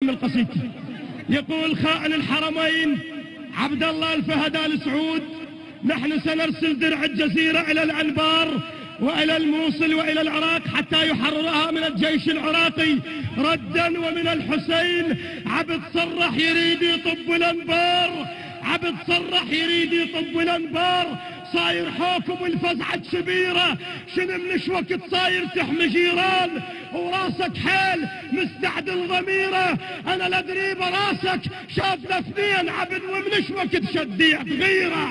أكمل قصيدتي. يقول خائن الحرمين عبد الله الفهد آل سعود: نحن سنرسل درع الجزيرة إلى الأنبار وإلى الموصل وإلى العراق حتى يحررها من الجيش العراقي ردا. ومن الحسين عبد صرح يريد يطب الأنبار، عبد صرح يريد يطب الأنبار. صاير حوكم الفزعة كبيرة، شنو منش وقت صاير تحمي جيران وراسك حيل مستعدل ضميره. انا لا ادري براسك شافنا اثنين عبد ومنش وقت شديت غيره.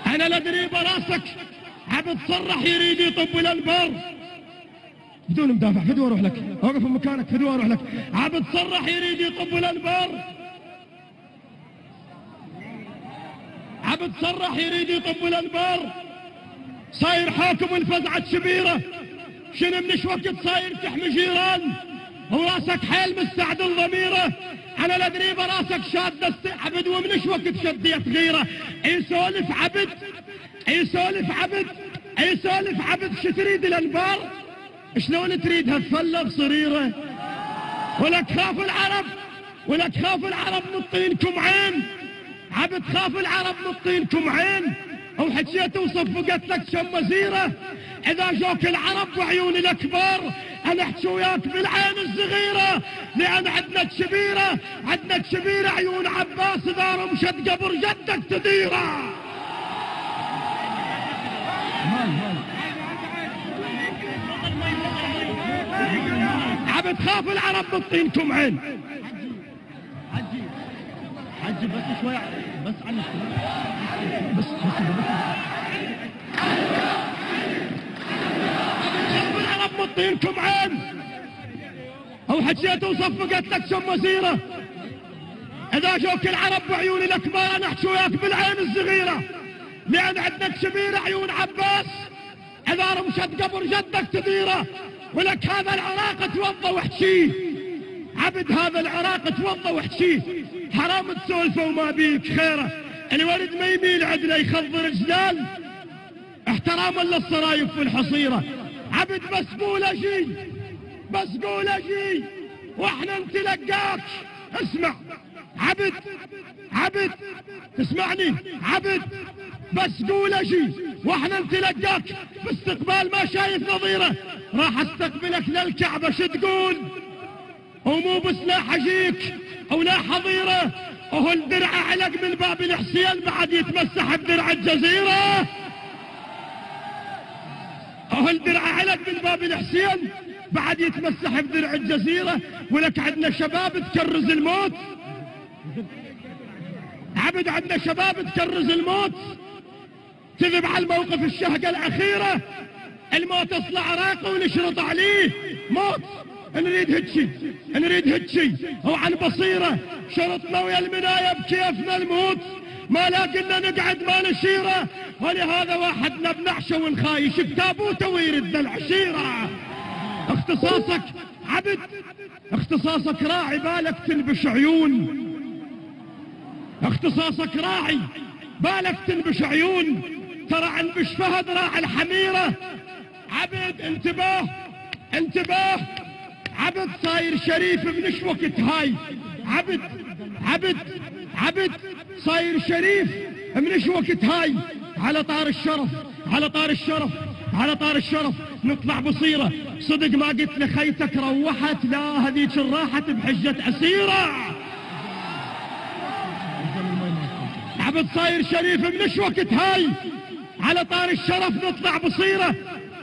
انا لا ادري براسك عبد صرح يريد يطب الانبار. بدون مدافع فدوى اروح لك، اوقف بمكانك فدوى اروح لك. عبد صرح يريد يطب الانبار، عبد صرح يريد يطب الانبار. صاير حاكم الفزعة الشبيرة، شنو منش وقت صاير تحمي جيران وراسك حيل مستعدل ضميره. انا لا ادري براسك شاد عبد ومنش وقت شديت غيره. يسولف عبد، يسولف عبد، يسولف عبد. شو تريد الانبار؟ شلون تريدها تفلى بصريره؟ ولك خاف العرب، ولك خاف العرب نطينكم عين. عبد خاف العرب نطينكم عين. وحكيت وصفقت لك شم وزيره. اذا جوك العرب بعيون الكبار انا احكي وياك بالعين الصغيره، لان عندنا كبيره، عندنا كبيره عيون عباس اذا رمشت قبر جدك تديره. عبد خاف العرب نطينكم عين. حجي بس شوي بس عن بس العرب مطينكم عين. او حكيت وصفقت لك شم وزيره. اذا جوك العرب بعيون الكبار انا احكي وياك بالعين الصغيره، لان عندك كبيره عيون عباس اذا رمشت قبر جدك تديره. ولك هذا العراق توضى واحكيه، عبد هذا العراق توضى واحكيه. حرام تسولفه وما بيك خيره. الولد ما يميل عدله يخضر جلال احتراما للصرايف والحصيره. عبد بس قول اجي، بس قول اجي واحنا نتلقاك. اسمع عبد، عبد تسمعني عبد، بس قول اجي واحنا نتلقاك. باستقبال ما شايف نظيره راح استقبلك للكعبه. شو تقول؟ ومو بسلاح اجيك او لا حظيره. وهو الدرع علق من باب الحسين بعد يتمسح بدرع الجزيره. وهو الدرع علق من باب الحسين بعد يتمسح بدرع الجزيره. ولك عندنا شباب تكرز الموت. عبد عندنا شباب تكرز الموت، تذب على الموقف الشهقه الاخيره. الموت اصلع عراقه ونشرط عليه موت. نريد هتشي، نريد هتشي وعن بصيره. شرطنا ويا المنايه بكيفنا الموت، ما لاقينا نقعد ما نشيره. ولهذا واحدنا بنعشه ونخايش بتابوته ويرد العشيره. اختصاصك عبد، اختصاصك راعي بالك تنبش عيون. اختصاصك راعي بالك تنبش عيون. ترى عنبش فهد راعي الحميره. عبد انتباه، انتباه. عبد صاير شريف منش وقت هاي. عبد، عبد، عبد صاير شريف منش وقت هاي. على طار الشرف، على طار الشرف، على طار الشرف نطلع بصيره. صدق ما قلت لخيتك روحت؟ لا هذيك راحت بحجه اسيره. عبد صاير شريف منش وقت هاي. على طار الشرف نطلع بصيره.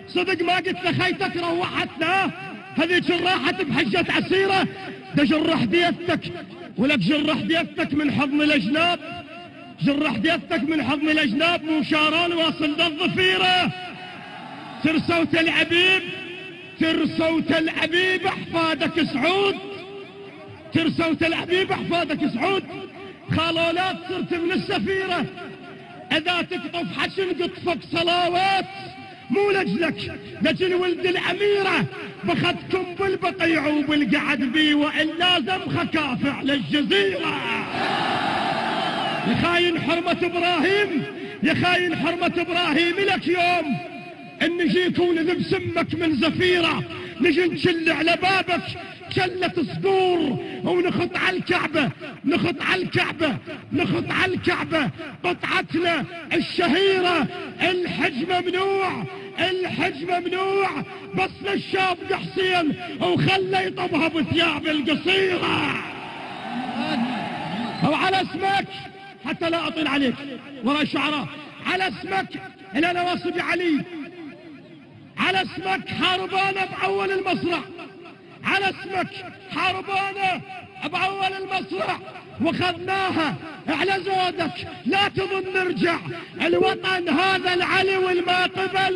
صدق ما قلت لخيتك روحت؟ لا هذيك راحت بحجة عسيرة. ده جرح ديتك، ولك جرح ديتك من حضن الاجناب. جرح ديتك من حضن الاجناب. مو شارون واصل للظفيرة. ترسوت العبيب، ترسوت العبيب احفادك سعود. ترسوت العبيب احفادك سعود. خالولات صرت من السفيرة. اذا تقطف حشن قطفك صلاوات. مو لجلك لجل ولد الاميره بخدكم بالبقيع وبالقعد بي والا زمخه كافع للجزيره. يا خاين حرمه ابراهيم، يا خاين حرمه ابراهيم. لك يوم ان نجيك ونذب سمك من زفيره. نجي نشل على بابك شلة صدور ونخط على الكعبة، نخط على الكعبة، نخط على الكعبة قطعتنا الشهيرة. الحج ممنوع، الحج ممنوع، بس للشاب حسين وخلى يطبها بثياب القصيرة. وعلى اسمك حتى لا اطيل عليك ورا الشعراء، على اسمك الى نواصب علي، على اسمك حاربانة بأول المسرح، على اسمك حاربانة بأول المسرح وخذناها على زودك. لا تظن نرجع، الوطن هذا العلي والما قبل